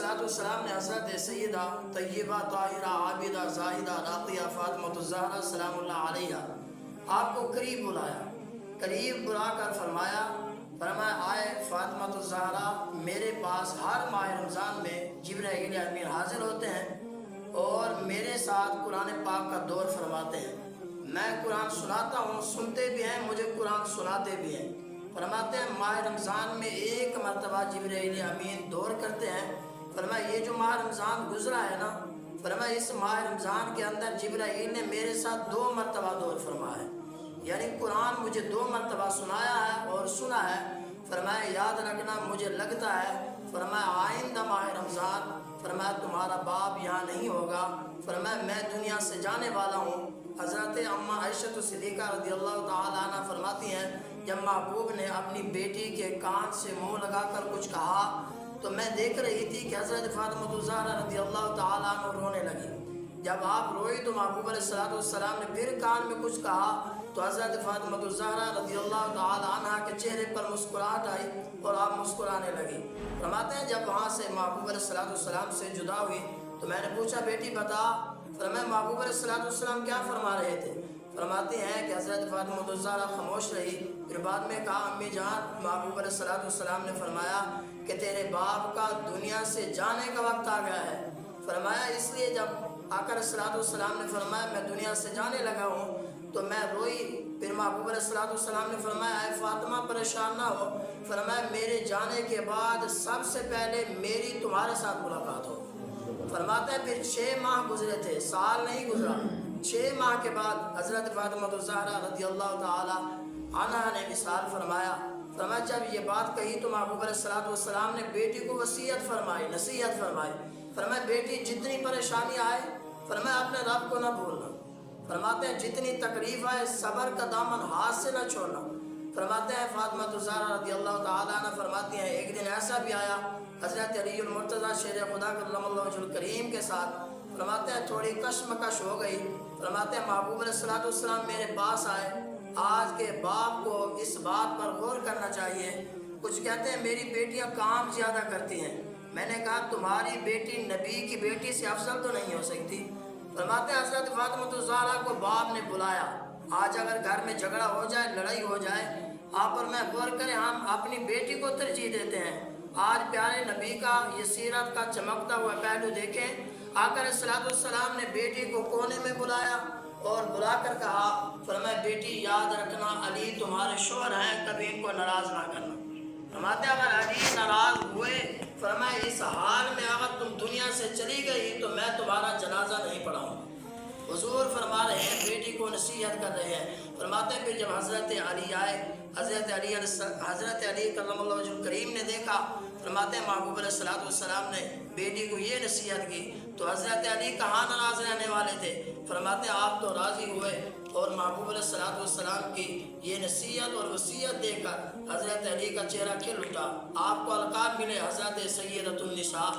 والسلام نے حضرت سیدہ طیبہ طاہرہ عابدہ زاہدہ راقیہ فاطمہ الزہرا سلام اللہ علیہ آپ کو قریب بلایا، قریب بلا کر فرمایا آئے فاطمہ الزہرا، میرے پاس ہر ماہ رمضان میں جبرائیل امین حاضر ہوتے ہیں اور میرے ساتھ قرآن پاک کا دور فرماتے ہیں۔ میں قرآن سناتا ہوں، سنتے بھی ہیں، مجھے قرآن سناتے بھی ہیں۔ فرماتے ہیں ماہ رمضان میں ایک مرتبہ جبرائیل امین دور کرتے ہیں۔ فرمایا یہ جو ماہ رمضان گزرا ہے نا، فرمایا اس ماہ رمضان کے اندر جبرائیل نے میرے ساتھ 2 مرتبہ دور فرمایا ہے، یعنی قرآن مجھے 2 مرتبہ سنایا ہے اور سنا ہے۔ فرمایا یاد رکھنا، مجھے لگتا ہے فرمایا آئندہ ماہ رمضان فرمایا تمہارا باپ یہاں نہیں ہوگا، فرمایا میں دنیا سے جانے والا ہوں۔ حضرت اماں عائشہ صدیقہ رضی اللہ تعالیٰ عنہ فرماتی ہیں جب محبوب نے اپنی بیٹی کے کان سے منہ لگا کر کچھ کہا تو میں دیکھ رہی تھی کہ حضرت فاطمہ الزہرا رضی اللہ تعالیٰ عنہ رونے لگی۔ جب آپ روئی تو محبوب علیہ السلام نے پھر کان میں کچھ کہا تو حضرت فاطمہ الزہرا رضی اللہ تعالیٰ عنہ کے چہرے پر مسکراہٹ آئی اور آپ مسکرانے لگی۔ فرماتے ہیں جب وہاں سے محبوب علیہ السلام سے جدا ہوئی تو میں نے پوچھا بیٹی بتا، فرمایا محبوب علیہ السلام کیا فرما رہے تھے؟ فرماتے ہیں کہ حضرت فاطمہ الزہرا خاموش رہی، پھر بعد میں کہا امی جان، محبوب علیہ السلام نے فرمایا کہ تیرے باپ کا دنیا سے جانے کا وقت آ گیا ہے۔ فرمایا اس لیے جب آقا علیہ السلام نے فرمایا میں دنیا سے جانے لگا ہوں تو میں روئی۔ پھر محبوب علیہ السلام نے فرمایا اے فاطمہ پریشان نہ ہو، فرمایا میرے جانے کے بعد سب سے پہلے میری تمہارے ساتھ ملاقات ہو۔ فرماتا ہے پھر 6 ماہ گزرے تھے، سال نہیں گزرا۔ 6 ماہ کے بعد حضرت فاطمہ الزہرا رضی اللہ تعالی عنہا نے وصال فرمایا۔ فرمایا جب یہ بات کہی تو محبوب علیہ السلام نے بیٹی کو وصیت فرمائی، نصیحت فرمائی۔ فرمایا بیٹی جتنی پریشانی آئے فرمایا اپنے رب کو نہ بھولنا۔ فرماتے ہیں جتنی تکلیف آئے صبر کا دامن ہاتھ سے نہ چھوڑنا۔ فرماتے ہیں فاطمہ الزہرا رضی اللہ تعالیٰ عنہ فرماتی ہیں ایک دن ایسا بھی آیا حضرت علی المرتضیٰ شیر خدا کرم اللہ وجہ الکریم کے ساتھ، فرماتے ہیں تھوڑی کشمکش ہو گئی۔ فرماتے ہیں محبوب علیہ السلام میرے پاس آئے، آج کے باپ کو اس بات پر غور کرنا چاہیے۔ کچھ کہتے ہیں میری بیٹیاں کام زیادہ کرتی ہیں۔ میں نے کہا تمہاری بیٹی نبی کی بیٹی سے افضل تو نہیں ہو سکتی۔ فرماتے ہیں حضرت فاطمہ الزہرا کو باپ نے بلایا، آج اگر گھر میں جھگڑا ہو جائے، لڑائی ہو جائے، آپ اور میں غور کریں، ہم اپنی بیٹی کو ترجیح دیتے ہیں۔ آج پیارے نبی کا یہ سیرت کا چمکتا ہوا پہلو دیکھیں۔ آقا علیہ السلام نے بیٹی کو کونے میں بلایا اور بلا کر کہا فرمایا بیٹی یاد رکھنا علی تمہارے شوہر ہیں، کبھی ان کو ناراض نہ کرنا۔ فرماتے اگر علی ناراض ہوئے فرمایا اس حال میں اگر تم دنیا سے چلی گئی تو میں تمہارا جنازہ نہیں پڑھاؤں۔ حضور فرما رہے ہیں بیٹی کو نصیحت کر رہے ہیں۔ فرماتے ہیں پھر جب حضرت علی آئے، حضرت علی کرم اللہ وجہ الکریم نے دیکھا، فرماتے ہیں محبوب علیہ السلام نے بیٹی کو یہ نصیحت کی تو حضرت علی کہاں ناراض رہنے والے تھے؟ فرماتے ہیں آپ تو راضی ہوئے اور محبوب علیہ السلام کی یہ نصیحت اور وصیت دیکھ کر حضرت علی کا چہرہ کھل اٹھا۔ آپ کو القاب ملے حضرت سیدۃ النساء،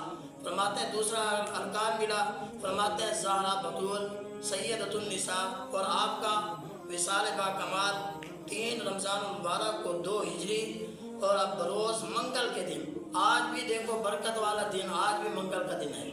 فرماتے ہیں دوسرا القاب ملا، فرماتے ہیں زہرا بطول سیدۃ النساء، اور آپ کا وصال با کمال 3 رمضان المبارک کو 2 ہجری اور اب بروز منگل کے دن، آج بھی دیکھو برکت والا دن، آج بھی منگل کا دن ہے۔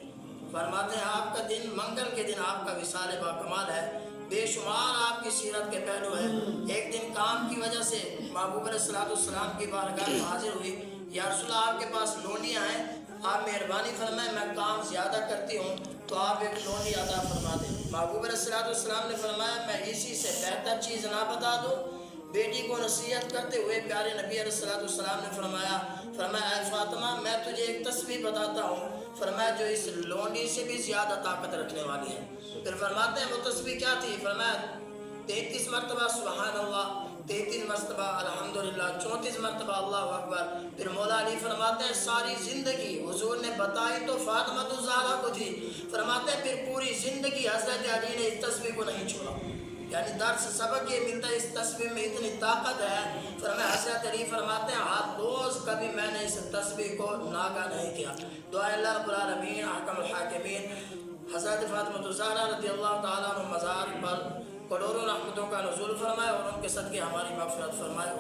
فرماتے ہیں آپ کا دن منگل کے دن آپ کا وصال با کمال ہے، بے شمار آپ کی سیرت کے پہلو ہیں۔ ایک دن کام کی وجہ سے محبوب علیہ السلام کی بارگاہ میں حاضر ہوئی، یا رسول اللہ آپ کے پاس لونڈیاں ہیں، آپ مہربانی فرمائیں میں کام زیادہ کرتی ہوں تو آپ ایک لونڈی عطا فرما دیں۔ محبوب علیہ السلام نے فرمایا میں اسی سے بہتر چیز نہ بتا دوں؟ بیٹی کو نصیحت کرتے ہوئے پیارے نبی علیہ السلام نے فرمایا اے فاطمہ میں تجھے ایک تسبیح بتاتا ہوں، فرمایا جو اس لونڈی سے بھی زیادہ طاقت رکھنے والی ہے۔ پھر فرماتے ہیں وہ تسبیح کیا تھی؟ فرمایا 33 مرتبہ سبحان اللہ، 33 مرتبہ الحمدللہ، 34 مرتبہ اللہ اکبر۔ پھر مولا علی فرماتے ہیں ساری زندگی حضور نے بتائی تو فاطمہ الزہرا کو تھی، فرماتے ہیں پھر پوری زندگی حضرت علی نے اس تسبیح کو نہیں چھوڑا۔ یعنی درس سبق یہ ملتا ہے اس تسبیح میں اتنی طاقت ہے۔ فرمایا حضرت علی فرماتے ہیں ہر روز کبھی میں نے اس تسبیح کو ناگا نہیں کیا۔ دعا اللہ رب العالمین حکم الحاکمین حضرت فاطمہ الزہرا رضی اللہ تعالیٰ عنہ مزار پر کروڑوں رحمتوں کا نزول فرمائے اور ان کے صدقے ہماری مغفرت فرمائے۔